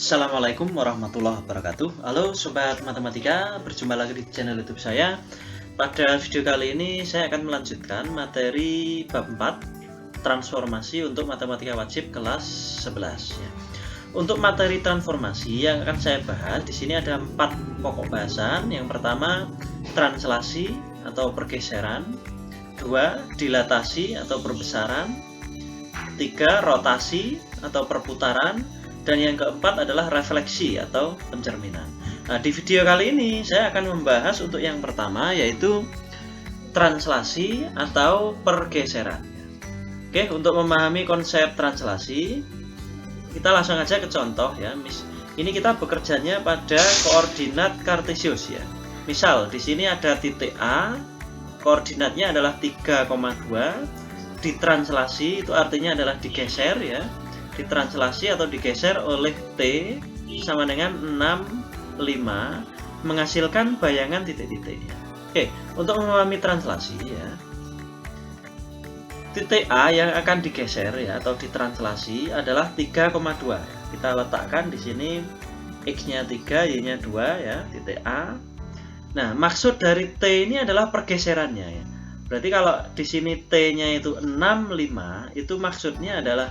Assalamualaikum warahmatullahi wabarakatuh. Halo Sobat Matematika, berjumpa lagi di channel YouTube saya. Pada video kali ini saya akan melanjutkan materi bab 4 transformasi untuk matematika wajib kelas 11 ya. Untuk materi transformasi yang akan saya bahas di sini ada 4 pokok bahasan. Yang pertama, translasi atau pergeseran. 2, dilatasi atau perbesaran. 3, rotasi atau perputaran. Dan yang keempat adalah refleksi atau pencerminan. Nah, di video kali ini saya akan membahas untuk yang pertama, yaitu translasi atau pergeseran. Oke, untuk memahami konsep translasi, kita langsung aja ke contoh ya. Ini kita bekerjanya pada koordinat kartesius ya. Misal di sini ada titik A, koordinatnya adalah 3,2. Ditranslasi itu artinya adalah digeser ya. Ditranslasi atau digeser oleh T sama dengan 65 menghasilkan bayangan titik-titik. Oke, untuk memahami translasi ya. Titik A yang akan digeser ya atau ditranslasi adalah 3,2. Kita letakkan di sini X-nya 3, Y-nya 2 ya, titik A. Nah, maksud dari T ini adalah pergeserannya ya. Berarti kalau di sini T-nya itu 65, itu maksudnya adalah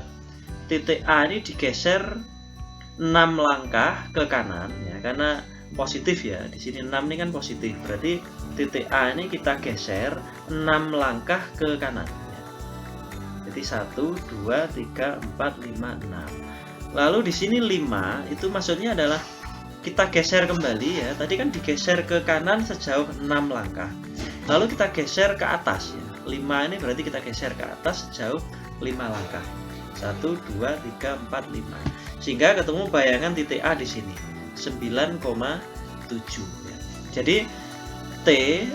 titik A ini digeser 6 langkah ke kanan ya, karena positif ya. Di sini 6 ini kan positif. Berarti titik A ini kita geser 6 langkah ke kanan ya. Jadi 1 2 3 4 5 6. Lalu di sini 5 itu maksudnya adalah kita geser kembali ya. Tadi kan digeser ke kanan sejauh 6 langkah. Lalu kita geser ke atas ya. 5 ini berarti kita geser ke atas sejauh 5 langkah. 1, 2, 3, 4, 5. Sehingga ketemu bayangan titik A di sini 9,7 ya. Jadi T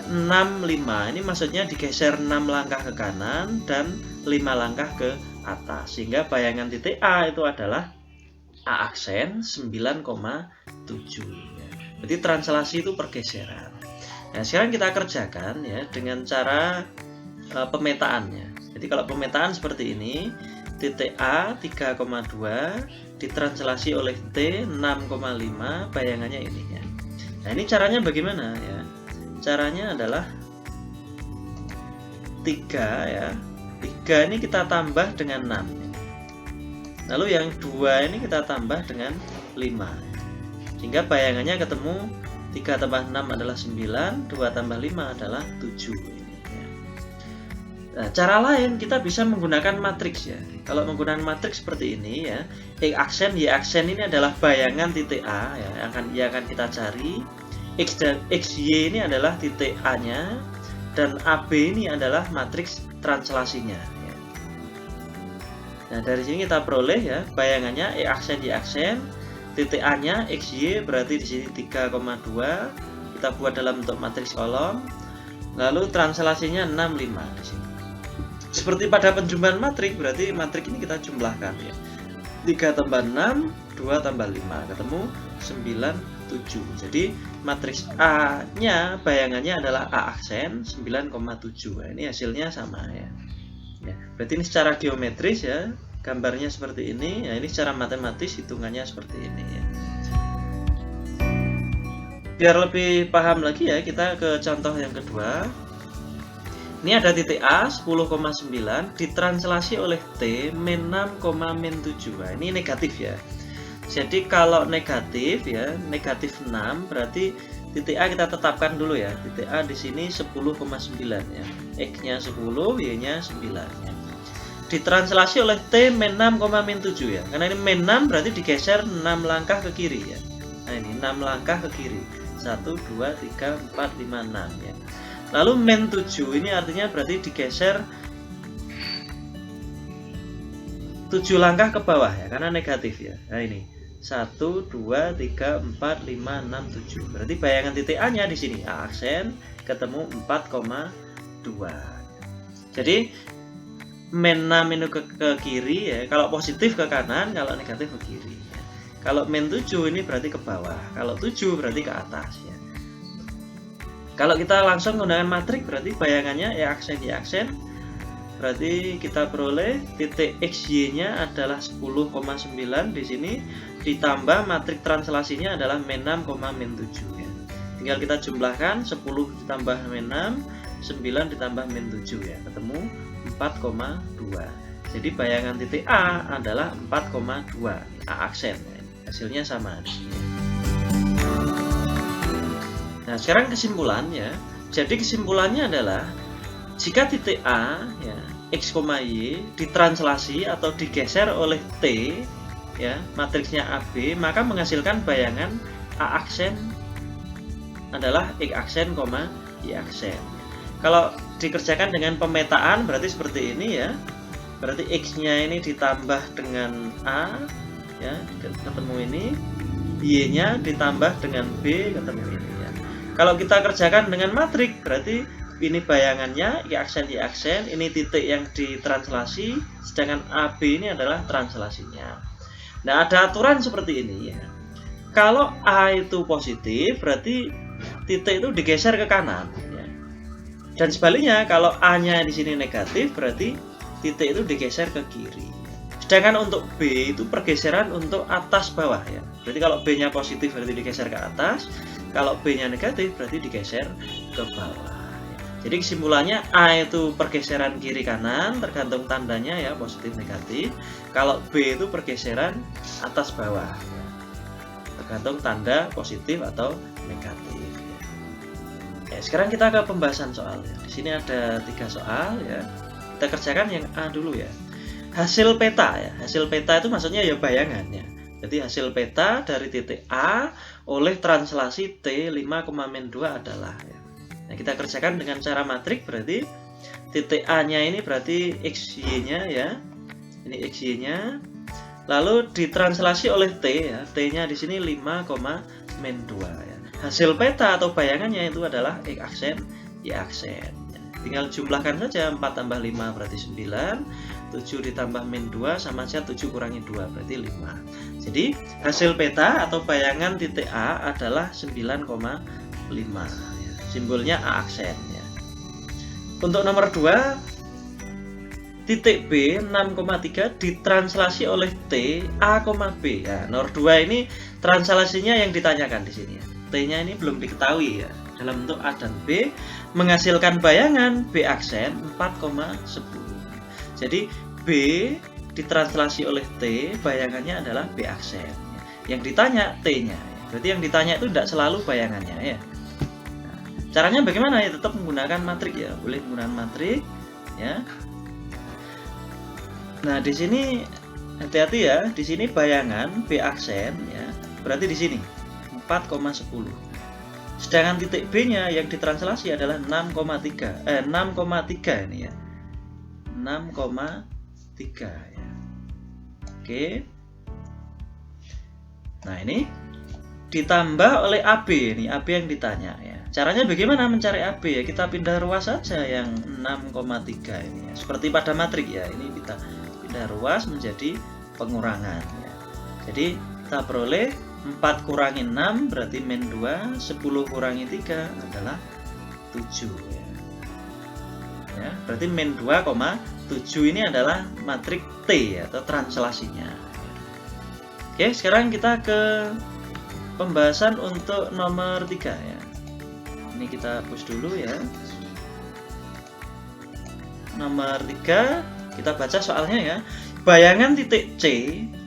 65 ini maksudnya digeser 6 langkah ke kanan dan 5 langkah ke atas. Sehingga bayangan titik A itu adalah A aksen 9,7 ya. Berarti translasi itu pergeseran. Nah, sekarang kita kerjakan ya dengan cara pemetaannya. Jadi kalau pemetaan seperti ini, titik A 3,2 ditranslasi oleh T 6,5, bayangannya ini ya. Nah, ini caranya bagaimana ya? Caranya adalah 3 ya. 3 ini kita tambah dengan 6. Lalu yang 2 ini kita tambah dengan 5. Sehingga bayangannya ketemu 3 tambah 6 adalah 9, 2 tambah 5 adalah 7. Nah, cara lain kita bisa menggunakan matriks ya. Kalau menggunakan matriks seperti ini ya, X aksen, Y aksen ini adalah bayangan titik A ya, yang akan kita cari. X dan XY ini adalah titik A-nya, dan AB ini adalah matriks translasinya ya. Nah, dari sini kita peroleh ya bayangannya X aksen, Y aksen, titik A-nya XY berarti di sini 3,2. Kita buat dalam bentuk matriks kolom. Lalu translasinya 65 di sini. Seperti pada penjumlahan matrik, berarti matrik ini kita jumlahkan ya. 3 tambah 6, 2 tambah 5, ketemu 97. Jadi matriks A-nya bayangannya adalah A aksen 9,7. Nah, ini hasilnya sama ya. Berarti ini secara geometris ya, gambarnya seperti ini. Nah, ini secara matematis hitungannya seperti ini ya. Biar lebih paham lagi ya, kita ke contoh yang kedua. Ini ada titik A 10,9 ditranslasi oleh T min 6, min 7. Nah, ini negatif ya. Jadi kalau negatif ya, negatif 6 berarti titik A kita tetapkan dulu ya. Titik A di sini 10,9 ya. X-nya 10, Y-nya 9 ya. Ditranslasi oleh T min 6, min 7 ya. Karena ini min 6 berarti digeser 6 langkah ke kiri ya. Nah, ini 6 langkah ke kiri. 1 2 3 4 5 6 ya. Lalu min 7 ini artinya berarti digeser 7 langkah ke bawah ya, karena negatif ya. Nah, ini 1 2 3 4 5 6 7. Berarti bayangan titik A-nya di sini A aksen ketemu 4,2. Jadi min 6 ini ke kiri ya. Kalau positif ke kanan, kalau negatif ke kiri ya. Kalau min 7 ini berarti ke bawah. Kalau 7 berarti ke atas ya. Kalau kita langsung menggunakan matrik berarti bayangannya Y aksen, Y aksen berarti kita peroleh titik XY-nya adalah 10,9 di sini, ditambah matrik translasinya adalah min 6, min 7 ya. Tinggal kita jumlahkan 10 ditambah min 6, 9 ditambah min 7 ya, ketemu 4,2. Jadi bayangan titik A adalah 4,2. A aksen ya. Hasilnya sama di sini. Nah, sekarang kesimpulannya. Jadi kesimpulannya adalah jika titik A ya, X, Y ditranslasi atau digeser oleh T ya, matriksnya AB, maka menghasilkan bayangan A aksen adalah X aksen, Y aksen. Kalau dikerjakan dengan pemetaan berarti seperti ini ya. Berarti X-nya ini ditambah dengan A ya, ketemu ini, Y-nya ditambah dengan B, ketemu ini ya. Kalau kita kerjakan dengan matrik berarti ini bayangannya Y aksen, Y aksen, ini titik yang ditranslasi, sedangkan AB ini adalah translasinya. Nah, ada aturan seperti ini ya. Kalau A itu positif berarti titik itu digeser ke kanan ya. Dan sebaliknya kalau A-nya di sini negatif berarti titik itu digeser ke kiri. Sedangkan untuk B itu pergeseran untuk atas bawah ya. Berarti kalau B-nya positif berarti digeser ke atas, kalau B-nya negatif berarti digeser ke bawah. Jadi kesimpulannya A itu pergeseran kiri kanan tergantung tandanya ya, positif negatif. Kalau B itu pergeseran atas bawah ya, tergantung tanda positif atau negatif. Ya, sekarang kita ke pembahasan soal ya. Di sini ada 3 soal ya. Kita kerjakan yang A dulu ya. Hasil peta ya. Hasil peta itu maksudnya ya bayangannya. Jadi hasil peta dari titik A oleh translasi T 5,-2 adalah ya. Nah, kita kerjakan dengan cara matrik berarti titik A-nya ini berarti XY-nya ya. Ini XY-nya. Lalu ditranslasi oleh T ya. T-nya di sini 5,-2 ya. Hasil peta atau bayangannya itu adalah X aksen, Y aksen. Tinggal jumlahkan saja, 4 tambah 5 berarti 9, 7 ditambah min 2 sama saja 7 kurangi 2 berarti 5. Jadi hasil peta atau bayangan titik A adalah 9,5 ya. Simbolnya A aksen ya. Untuk nomor 2, titik B 6,3 ditranslasi oleh T A, B ya. Nomor 2 ini translasinya yang ditanyakan di sini ya. T-nya ini belum diketahui ya. Dalam bentuk A dan B menghasilkan bayangan B aksen 4,10. Jadi B ditranslasi oleh T, bayangannya adalah B aksen. Yang ditanya T-nya. Berarti yang ditanya itu tidak selalu bayangannya ya. Nah, caranya bagaimana ya? Tetap menggunakan matrik ya. Boleh menggunakan matrik ya. Nah, di sini hati-hati ya. Di sini bayangan B aksen ya. Berarti di sini 4,10. Sedangkan titik B-nya yang ditranslasi adalah 6,3 ini ya. 6,3 ya. Oke. Nah, ini ditambah oleh AB ini, AB yang ditanya ya. Caranya bagaimana mencari AB ya? Kita pindah ruas saja yang 6,3 ini ya. Seperti pada matrik ya. Ini kita pindah ruas menjadi pengurangan ya. Jadi kita peroleh 4 kurangi 6 berarti min 2, 10 kurangi 3 adalah 7 ya. Ya, berarti min 2,7 ini adalah matrik T atau translasinya. Oke, sekarang kita ke pembahasan untuk nomor 3 ya. Ini kita hapus dulu ya. Nomor 3 kita baca soalnya ya. Bayangan titik C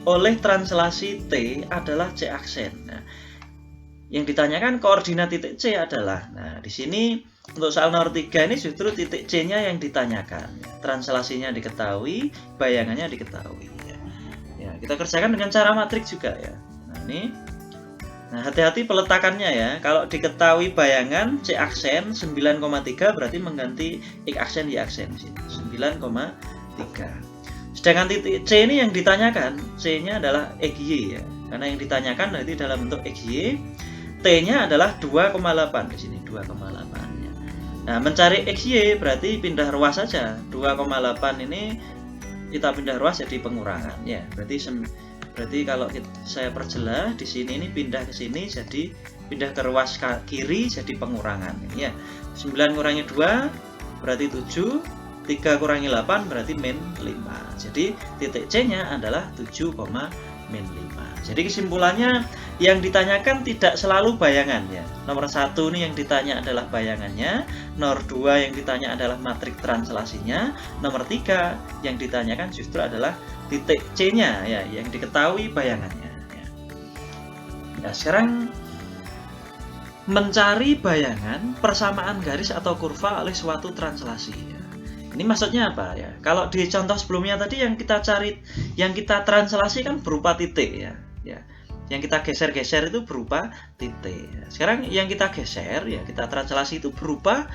oleh translasi T adalah C aksen. Nah, yang ditanyakan koordinat titik C adalah, nah di sini untuk soal nomor 3 ini justru titik C-nya yang ditanyakan. Translasinya diketahui, bayangannya diketahui. Ya, kita kerjakan dengan cara matrik juga ya. Nah ini, nah hati-hati peletakannya ya. Kalau diketahui bayangan C aksen 9,3 berarti mengganti X aksen Y aksen 9,3. Sedangkan titik C ini yang ditanyakan, C-nya adalah XY ya. Karena yang ditanyakan nanti dalam bentuk XY, T-nya adalah 2,8 di sini, 2,8 ya. Nah, mencari XY berarti pindah ruas saja. 2,8 ini kita pindah ruas jadi pengurangan ya. Berarti kalau saya perjelas di sini ini pindah ke sini jadi pindah ke ruas kiri jadi pengurangan ya. 9 kurangi 2 berarti 7. 3 kurangi 8 berarti min 5. Jadi titik C-nya adalah 7, min 5. Jadi kesimpulannya yang ditanyakan tidak selalu bayangan ya. Nomor 1 nih yang ditanya adalah bayangannya, nomor 2 yang ditanya adalah matrik translasinya, nomor 3 yang ditanyakan justru adalah titik C-nya ya, yang diketahui bayangannya ya. Nah, sekarang mencari bayangan persamaan garis atau kurva oleh suatu translasi ya. Ini maksudnya apa ya? Kalau di contoh sebelumnya tadi yang kita cari, yang kita translasi kan berupa titik ya. Yang kita geser-geser itu berupa titik. Sekarang yang kita geser ya, kita translasi itu berupa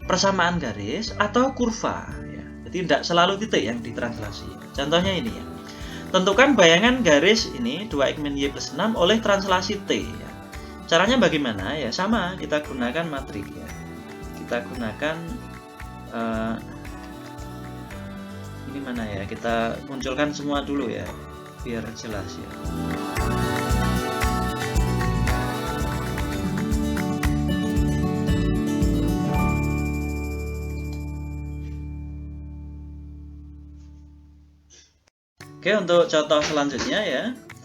persamaan garis atau kurva ya. Jadi tidak selalu titik yang ditranslasi. Contohnya ini ya. Tentukan bayangan garis ini 2x min y plus 6 oleh translasi T ya. Caranya bagaimana ya? Sama, kita gunakan matrik ya. Kita gunakan ini mana ya? Kita munculkan semua dulu ya, biar jelas ya. Oke, untuk contoh selanjutnya ya,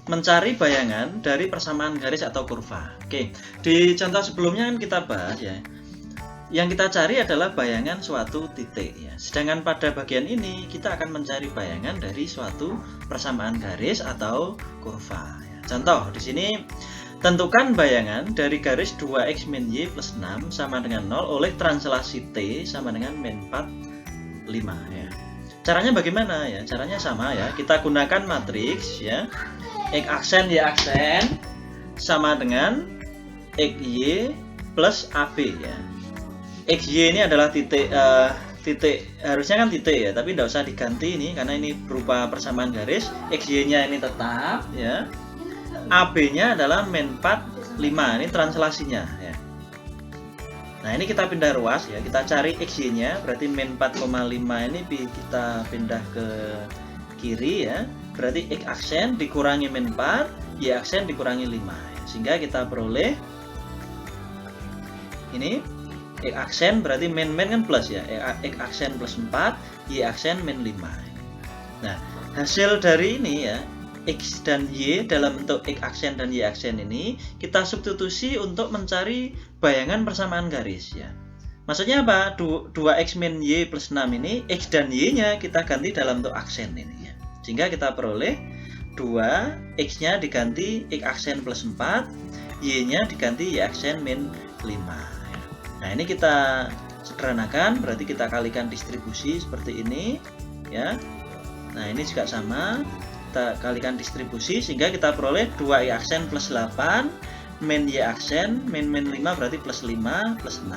mencari bayangan dari persamaan garis atau kurva. Oke, di contoh sebelumnya kan kita bahas ya, yang kita cari adalah bayangan suatu titik ya. Sedangkan pada bagian ini kita akan mencari bayangan dari suatu persamaan garis atau kurva ya. Contoh di sini, tentukan bayangan dari garis 2x min y plus 6 sama dengan 0 oleh translasi T sama dengan min 4, 5 ya. Caranya bagaimana ya? Caranya sama ya. Kita gunakan matriks ya. X aksen Y aksen sama dengan XY plus AB ya. XY ini adalah titik harusnya kan titik ya, tapi tidak usah diganti ini karena ini berupa persamaan garis. XY-nya ini tetap ya. AB-nya adalah min 4, 5. Ini translasinya ya. Nah, ini kita pindah ruas ya, kita cari XY-nya, berarti min 4,5 ini kita pindah ke kiri ya. Berarti X aksen dikurangi min 4, Y aksen dikurangi 5 ya. Sehingga kita peroleh ini X aksen berarti min kan plus ya, X aksen plus 4, Y aksen min 5. Nah, hasil dari ini ya, X dan Y dalam bentuk X aksen dan Y aksen ini kita substitusi untuk mencari bayangan persamaan garis ya. Maksudnya apa? 2x min Y plus 6 ini X dan Y nya kita ganti dalam bentuk aksen ini ya. Sehingga kita peroleh 2 X nya diganti X aksen plus 4, Y nya diganti Y aksen min 5 ya. Nah, ini kita sederhanakan, berarti kita kalikan distribusi seperti ini ya. Nah, ini juga sama, kita kalikan distribusi sehingga kita peroleh 2y aksen plus 8 min y aksen min 5 berarti plus 5 plus 6,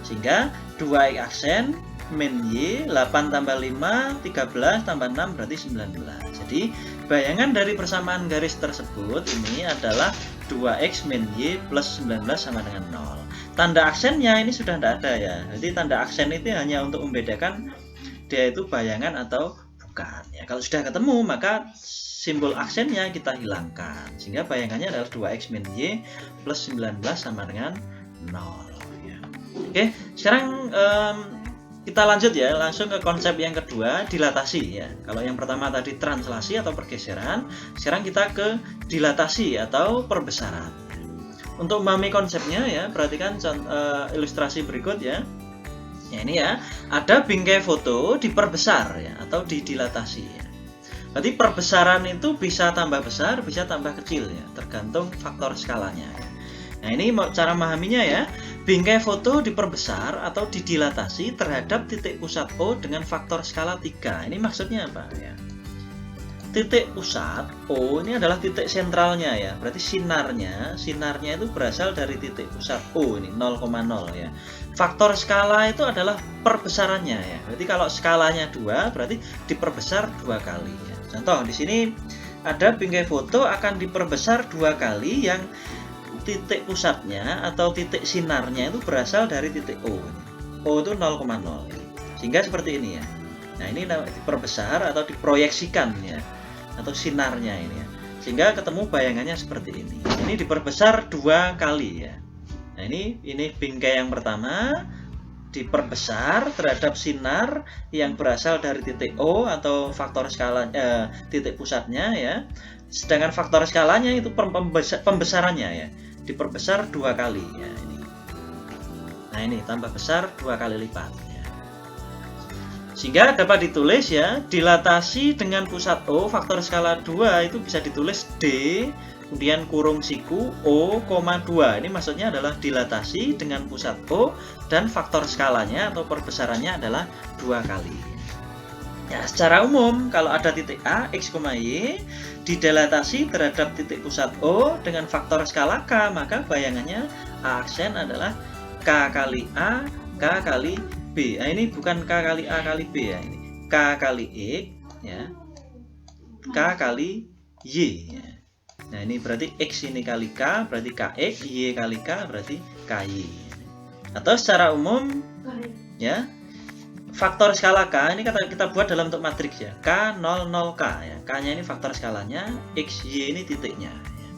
sehingga 2y aksen min y 8 tambah 5 13 tambah 6 berarti 19. Jadi bayangan dari persamaan garis tersebut ini adalah 2x min y plus 19 sama dengan 0. Tanda aksennya ini sudah tidak ada ya, jadi tanda aksen itu hanya untuk membedakan dia itu bayangan atau ya. Kalau sudah ketemu maka simbol aksennya kita hilangkan sehingga bayangannya adalah 2x min y plus 19 sama dengan 0 ya. Oke, sekarang kita lanjut ya, langsung ke konsep yang kedua, dilatasi ya. Kalau yang pertama tadi translasi atau pergeseran, sekarang kita ke dilatasi atau perbesaran. Untuk memahami konsepnya ya, perhatikan ilustrasi berikut ya. Ya, ini ya, ada bingkai foto diperbesar ya atau didilatasi ya. Berarti perbesaran itu bisa tambah besar, bisa tambah kecil ya, tergantung faktor skalanya. Nah, ini cara memahaminya ya. Bingkai foto diperbesar atau didilatasi terhadap titik pusat O dengan faktor skala 3. Ini maksudnya apa ya? Titik pusat O ini adalah titik sentralnya ya. Berarti sinarnya itu berasal dari titik pusat O ini 0,0 ya. Faktor skala itu adalah perbesarannya ya. Berarti kalau skalanya 2 berarti diperbesar 2 kali ya. Contoh di sini ada bingkai foto akan diperbesar 2 kali yang titik pusatnya atau titik sinarnya itu berasal dari titik O. O itu 0,0 ya. Sehingga seperti ini ya. Nah, ini diperbesar atau diproyeksikan ya, atau sinarnya ini ya. Sehingga ketemu bayangannya seperti ini. Ini diperbesar 2 kali ya. Nah, ini bingkai yang pertama diperbesar terhadap sinar yang berasal dari titik O atau faktor skala titik pusatnya ya. Sedangkan faktor skalanya itu pembesarannya ya, diperbesar 2 kali ya ini. Nah, ini tambah besar 2 kali lipat ya. Sehingga dapat ditulis ya, dilatasi dengan pusat O faktor skala 2 itu bisa ditulis D kemudian kurung siku O, 2. Ini maksudnya adalah dilatasi dengan pusat O dan faktor skalanya atau perbesarannya adalah 2 kali. Ya, secara umum kalau ada titik A, X, Y didilatasi terhadap titik pusat O dengan faktor skala K, maka bayangannya A aksen adalah K kali A, K kali B. Nah, ini bukan K kali A kali B ya, ini K kali X ya, K kali Y ya. Nah, ini berarti X ini kali K, berarti KX, Y kali K, berarti KY. Atau secara umum, ya, faktor skala K, ini kita buat dalam bentuk matriks ya, K, 0, 0, K. Ya. K-nya ini faktor skalanya, X, Y ini titiknya. Ya.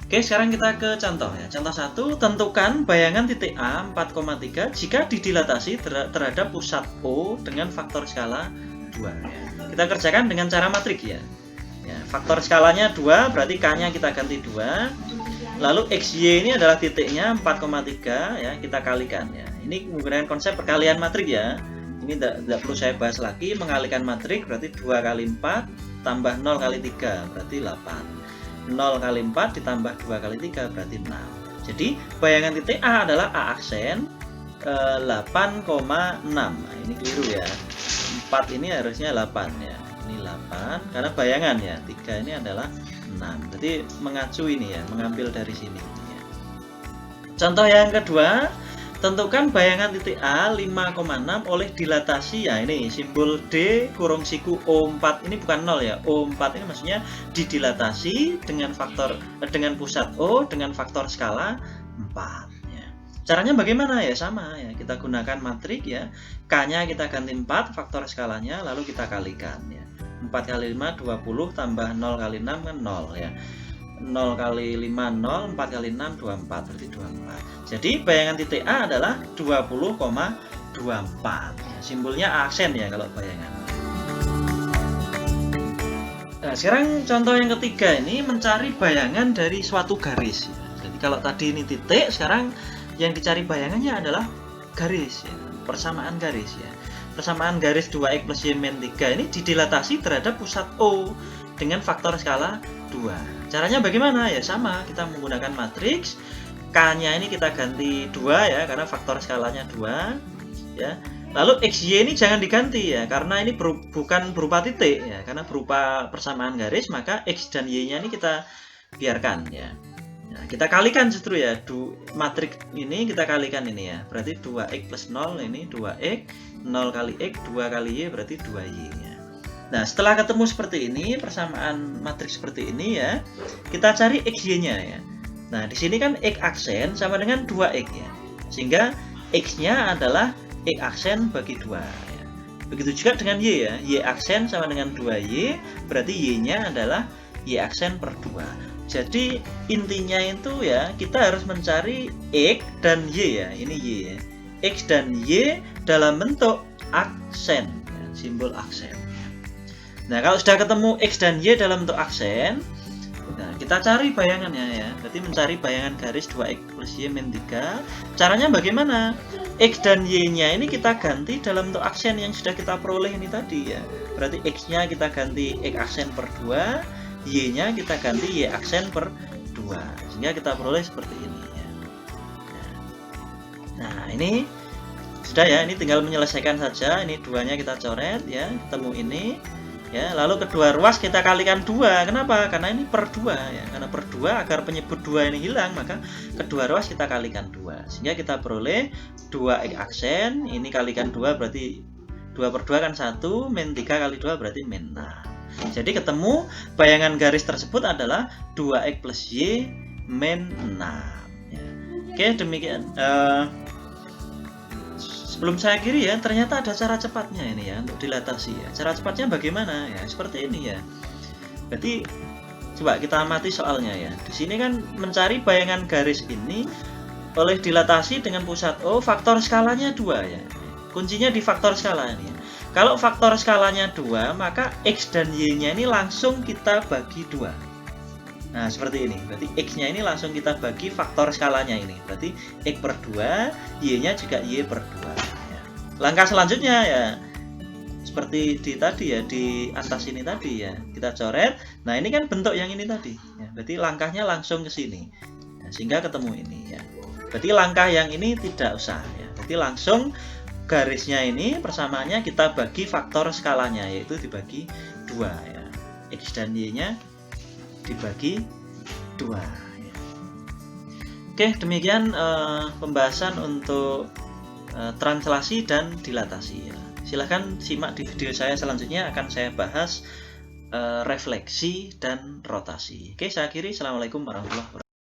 Oke, sekarang kita ke contoh ya. Contoh 1, tentukan bayangan titik A, 4,3 jika didilatasi terhadap pusat O dengan faktor skala 2. Ya. Kita kerjakan dengan cara matriks ya. Ya, faktor skalanya 2, berarti K-nya kita ganti 2. Lalu XY ini adalah titiknya 4,3 ya, kita kalikan ya. Ini menggunakan konsep perkalian matriks ya. Ini tidak perlu saya bahas lagi, mengalikan matriks berarti 2 kali 4 tambah 0 kali 3 berarti 8. 0 kali 4 ditambah 2 kali 3 berarti 6. Jadi bayangan titik A adalah A aksen 8,6. Nah, ini keliru ya. 4 ini harusnya 8 ya. Ini 8 karena bayangan ya, 3 ini adalah 6, berarti mengacu ini ya, mengambil dari sini ya. Contoh yang kedua, tentukan bayangan titik A 5,6 oleh dilatasi ya, ini simbol D kurung siku O4 ini bukan 0 ya, O4 ini maksudnya didilatasi dengan pusat O dengan faktor skala 4 ya. Caranya bagaimana ya, sama ya, kita gunakan matriks ya, K-nya kita ganti 4 faktor skalanya lalu kita kalikan ya. 4 kali 5 20 tambah 0 kali 6 kan 0 ya. 0 kali 5 0, 4 kali 6 24 berarti 24. Jadi bayangan titik A adalah 20,24 ya. Simbolnya aksen ya kalau bayangan. Nah, sekarang contoh yang ketiga ini mencari bayangan dari suatu garis ya. Jadi kalau tadi ini titik, sekarang yang dicari bayangannya adalah garis ya, persamaan garis ya. Persamaan garis 2x plus y min 3 ini didilatasi terhadap pusat O dengan faktor skala 2. Caranya bagaimana? Ya sama, kita menggunakan matriks. K-nya ini kita ganti 2 ya, karena faktor skalanya 2 ya. Lalu XY ini jangan diganti ya, karena ini bukan berupa titik ya, karena berupa persamaan garis, maka X dan Y-nya ini kita biarkan ya. Nah, kita kalikan justru ya, matriks ini kita kalikan ini ya, berarti 2x plus 0 ini 2x, 0 kali x, 2 kali y berarti 2y ya. Nah, setelah ketemu seperti ini, persamaan matriks seperti ini ya, kita cari XY-nya ya. Nah, di sini kan x aksen sama dengan 2x ya, sehingga x-nya adalah x aksen bagi 2 ya. Begitu juga dengan y ya, y aksen sama dengan 2y, berarti y-nya adalah y aksen per 2. Jadi intinya itu ya, kita harus mencari X dan Y ya, ini Y ya. X dan Y dalam bentuk aksen ya, simbol aksen. Nah, kalau sudah ketemu X dan Y dalam bentuk aksen, nah, kita cari bayangannya ya. Berarti mencari bayangan garis 2x plus Y min 3. Caranya bagaimana? X dan Y-nya ini kita ganti dalam bentuk aksen yang sudah kita peroleh ini tadi ya. Berarti X-nya kita ganti X aksen per 2, Y-nya kita ganti Y aksen per 2, sehingga kita peroleh seperti ini ya. Nah, ini sudah ya, ini tinggal menyelesaikan saja. Ini 2-nya kita coret ya, ketemu ini ya. Lalu kedua ruas kita kalikan 2. Kenapa? Karena ini per 2 ya, karena per 2 agar penyebut 2 ini hilang, maka kedua ruas kita kalikan 2, sehingga kita peroleh 2x aksen, ini kalikan 2 berarti 2 per 2 kan 1, min 3 kali 2 berarti min 6. Jadi ketemu bayangan garis tersebut adalah 2x plus y min 6 ya. Oke, demikian. Sebelum saya akhiri ya, ternyata ada cara cepatnya ini ya untuk dilatasi ya. Cara cepatnya bagaimana ya? Seperti ini ya. Berarti coba kita amati soalnya ya. Di sini kan mencari bayangan garis ini oleh dilatasi dengan pusat O, faktor skalanya 2 ya. Kuncinya di faktor skala ini ya. Kalau faktor skalanya 2, maka X dan Y-nya ini langsung kita bagi 2. Nah, seperti ini. Berarti X-nya ini langsung kita bagi faktor skalanya ini. Berarti X per 2, Y-nya juga Y per 2. Ya. Langkah selanjutnya ya, seperti di tadi ya, di atas ini tadi ya, kita coret. Nah, ini kan bentuk yang ini tadi ya. Berarti langkahnya langsung ke sini ya, sehingga ketemu ini ya. Berarti langkah yang ini tidak usah ya. Berarti langsung garisnya ini persamaannya kita bagi faktor skalanya, yaitu dibagi 2 ya. X dan Y nya dibagi 2 ya. Oke, demikian pembahasan untuk translasi dan dilatasi ya. Silahkan simak di video saya selanjutnya, akan saya bahas refleksi dan rotasi. Oke, saya akhiri. Assalamualaikum warahmatullahi wabarakatuh.